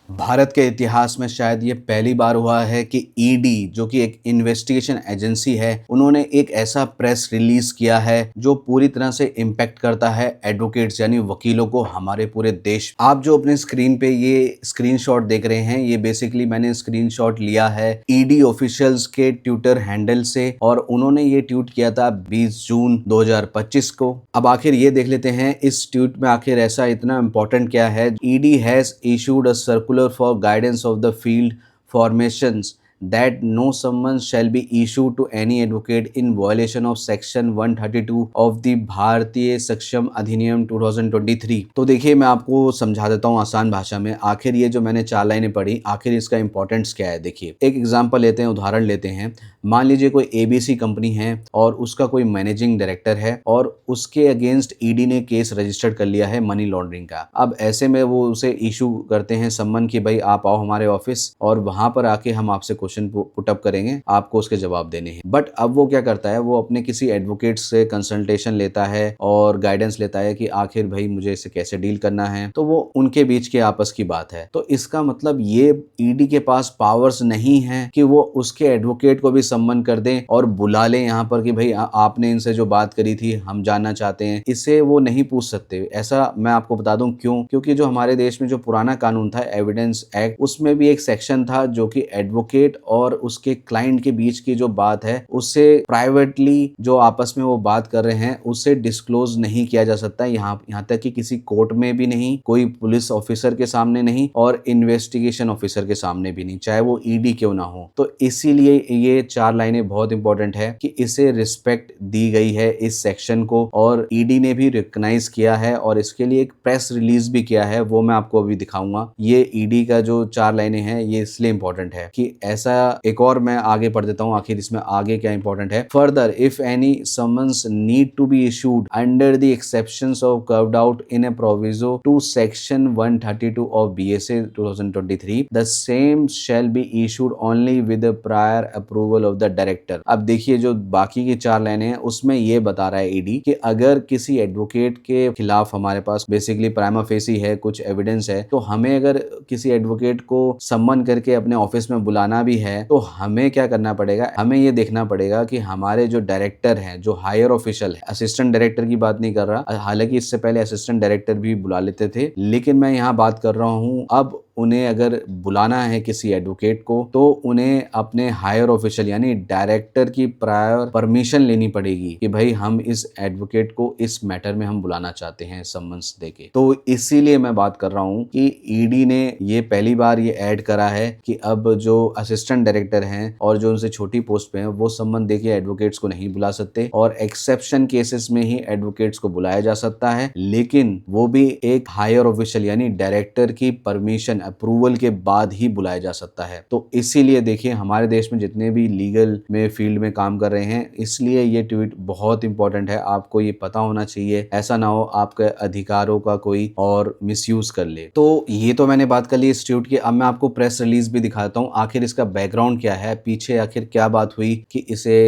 भारत के इतिहास में शायद ये पहली बार हुआ है कि ईडी जो कि एक इन्वेस्टिगेशन एजेंसी है, उन्होंने एक ऐसा प्रेस रिलीज किया है जो पूरी तरह से इम्पैक्ट करता है एडवोकेट्स यानी वकीलों को हमारे पूरे देश। आप जो अपने स्क्रीन पे ये स्क्रीनशॉट देख रहे हैं, ये बेसिकली मैंने स्क्रीनशॉट लिया है ईडी ऑफिशियल्स के ट्विटर हैंडल से और उन्होंने ये ट्वीट किया था 20 जून 2025 को। अब आखिर ये देख लेते हैं इस ट्वीट में आखिर ऐसा इतना इंपॉर्टेंट क्या है। ED has issued a circular for guidance of the field formations that no summons shall be issued to any advocate in violation of section 132 of the भारतीय सक्षम अधिनियम 2023। तो देखिए मैं आपको समझा देता हूँ आसान भाषा में। आखिर ये जो मैंने 4 लाइनें पढ़ी, आखिर इसका इंपॉर्टेंस क्या है। देखिए एक एग्जांपल लेते हैं, उदाहरण लेते हैं। मान लीजिए कोई एबीसी कंपनी है और उसका कोई मैनेजिंग डायरेक्टर है और उसके अगेंस्ट ईडी ने केस रजिस्टर्ड कर लिया है मनी लॉन्ड्रिंग का। अब ऐसे में वो उसे इशू करते हैं सम्मन कि भाई आप आओ हमारे ऑफिस और वहां पर आके हम आपसे क्वेश्चन पुटअप करेंगे, आपको उसके जवाब देने हैं। बट अब वो क्या करता है, वो अपने किसी एडवोकेट से कंसल्टेशन लेता है और गाइडेंस लेता है कि आखिर भाई मुझे इसे कैसे डील करना है। तो वो उनके बीच के आपस की बात है। तो इसका मतलब ये ईडी के पास पावर्स नहीं है कि वो उसके एडवोकेट को भी सम्मन कर दें और बुला लें यहाँ पर कि भाई आपने इनसे जो बात करी थी हम जानना चाहते हैं। इससे वो नहीं पूछ सकते। ऐसा मैं आपको बता दूं क्यों, क्योंकि जो हमारे देश में जो पुराना कानून था एविडेंस एक्ट, उसमें भी एक सेक्शन था जो कि एडवोकेट और उसके क्लाइंट के बीच की जो बात है उससे प्राइवेटली जो आपस में वो बात कर रहे हैं उससे डिस्क्लोज नहीं किया जा सकता। यहाँ तक कि किसी कोर्ट में भी नहीं, कोई पुलिस ऑफिसर के सामने नहीं और इन्वेस्टिगेशन ऑफिसर के सामने भी नहीं, चाहे वो ईडी क्यों ना हो। तो इसीलिए ये 4 लाइनें बहुत इंपॉर्टेंट है कि इसे रिस्पेक्ट दी गई है इस सेक्शन को और ईडी ने भी रिकॉग्नाइज किया है और इसके लिए एक प्रेस रिलीज भी किया है, वो मैं आपको अभी दिखाऊंगा। ये ईडी का जो 4 लाइनें हैं ये इसलिए इंपॉर्टेंट है कि ऐसा एक और मैं आगे पढ़ देता हूँ आखिर इसमें आगे क्या इंपॉर्टेंट है। Further if any summons need to be issued under the exceptions of carved out in a proviso to section 132 of BSA 2023 the same shall be issued only with prior approval of the director. अब देखिए जो बाकी की 4 लाइनें हैं उसमें ये बता रहा है ईडी कि अगर किसी एडवोकेट के खिलाफ हमारे पास बेसिकली प्राइमा फेसी है, कुछ एविडेंस है, तो हमें अगर किसी एडवोकेट को सम्मन करके अपने ऑफिस में बुलाना भी है तो हमें क्या करना पड़ेगा, हमें ये देखना पड़ेगा कि हमारे जो डायरेक्टर हैं, जो हायर ऑफिशियल है, असिस्टेंट डायरेक्टर की बात नहीं कर रहा, हालांकि इससे पहले असिस्टेंट डायरेक्टर भी बुला लेते थे, लेकिन मैं यहाँ बात कर रहा हूँ अब उन्हें अगर बुलाना है किसी एडवोकेट को तो उन्हें अपने हायर ऑफिशियल यानी डायरेक्टर की प्रायर परमिशन लेनी पड़ेगी कि भाई हम इस एडवोकेट को इस मैटर में हम बुलाना चाहते हैं सम्मन्स देके। तो इसीलिए मैं बात कर रहा हूँ कि ईडी ने ये पहली बार ये ऐड करा है कि अब जो असिस्टेंट डायरेक्टर हैं और जो उनसे छोटी पोस्ट पे हैं वो सम्मन देके एडवोकेट्स को नहीं बुला सकते और एक्सेप्शन केसेस में ही एडवोकेट्स को बुलाया जा सकता है, लेकिन वो भी एक हायर ऑफिशियल यानी डायरेक्टर की परमिशन अप्रूवल के बाद ही बुलाया जा सकता है। तो इसीलिए देखिए हमारे देश में जितने भी लीगल में फील्ड में काम कर रहे हैं, इसलिए ये ट्वीट बहुत इंपॉर्टेंट है, आपको ये पता होना चाहिए, ऐसा ना हो आपके अधिकारों का कोई और मिसयूज कर ले। तो ये तो मैंने बात कर ली इस ट्वीट की। अब मैं आपको प्रेस रिलीज भी दिखाता हूँ, आखिर इसका बैकग्राउंड क्या है, पीछे आखिर क्या बात हुई कि इसे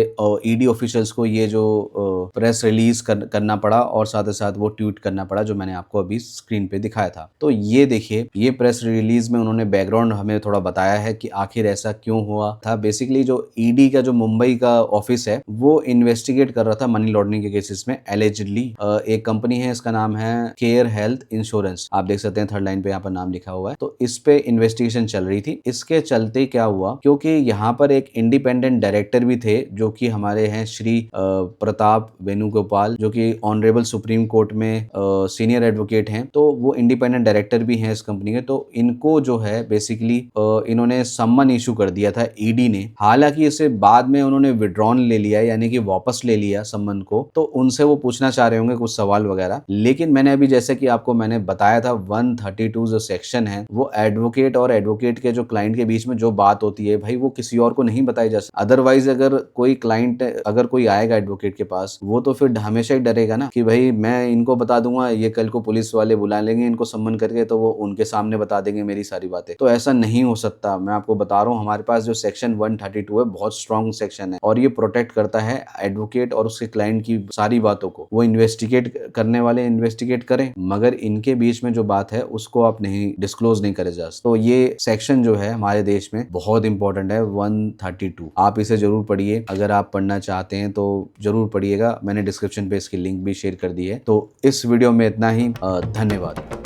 ईडी ऑफिशियल्स को ये जो प्रेस रिलीज करना पड़ा और साथ ही साथ वो ट्वीट करना पड़ा जो मैंने आपको अभी स्क्रीन पे दिखाया था। तो ये देखिए ये प्रेस रिलीज में उन्होंने बैकग्राउंड हमें थोड़ा बताया है कि आखिर ऐसा क्यों हुआ था। बेसिकली जो ईडी का जो मुंबई का ऑफिस है वो इन्वेस्टिगेट कर रहा था मनी लॉन्ड्रिंग के केसेस में एलिजिडली। एक कंपनी है, इसका नाम है केयर हेल्थ इंश्योरेंस, आप देख सकते हैं थर्ड लाइन पे यहाँ पर नाम लिखा हुआ है। तो इस पे इन्वेस्टिगेशन चल रही थी। इसके चलते क्या हुआ, क्योंकि यहाँ पर एक इंडिपेंडेंट डायरेक्टर भी थे जो कि हमारे हैं श्री प्रताप वेणुगोपाल, जो कि ऑनरेबल सुप्रीम कोर्ट में सीनियर एडवोकेट हैं। तो वो इंडिपेंडेंट डायरेक्टर भी हैं इस कंपनी के। तो इनको जो है बेसिकली इन्होंने सम्मन इशू कर दिया था ईडी ने। हालांकि इसे बाद में उन्होंने विड्रॉन ले लिया, यानी कि वापस ले लिया सम्मन को। तो उनसे वो पूछना चाह रहे होंगे कुछ सवाल वगैरह, लेकिन मैंने अभी जैसे कि आपको मैंने बताया था 132 जो सेक्शन है वो एडवोकेट और एडवोकेट के जो क्लाइंट के बीच में जो बात होती है भाई वो किसी और को नहीं बताई जा सकती। अदरवाइज अगर कोई क्लाइंट अगर कोई आएगा एडवोकेट के पास वो तो फिर हमेशा ही डरेगा ना कि भाई मैं इनको बता दूंगा, ये कल को पुलिस वाले बुला लेंगे इनको सम्मन करके तो वो उनके सामने बता देंगे देंगे मेरी सारी बातें, तो ऐसा नहीं हो सकता। मैं आपको बता रहा हूँ, हमारे पास जो सेक्शन 132 है बहुत स्ट्रॉन्ग सेक्शन है और ये प्रोटेक्ट करता है एडवोकेट और उसके क्लाइंट की सारी बातों को। वो इन्वेस्टिगेट करने वाले इन्वेस्टिगेट करें, मगर इनके बीच में जो बात है उसको आप नहीं डिस्क्लोज नहीं करे जा सकते। तो ये सेक्शन जो है हमारे देश में बहुत इंपॉर्टेंट है 132। आप इसे जरूर पढ़िए, अगर आप पढ़ना चाहते हैं तो जरूर पढ़िएगा। मैंने डिस्क्रिप्शन पे इसकी लिंक भी शेयर कर दी है। तो इस वीडियो में इतना ही, धन्यवाद।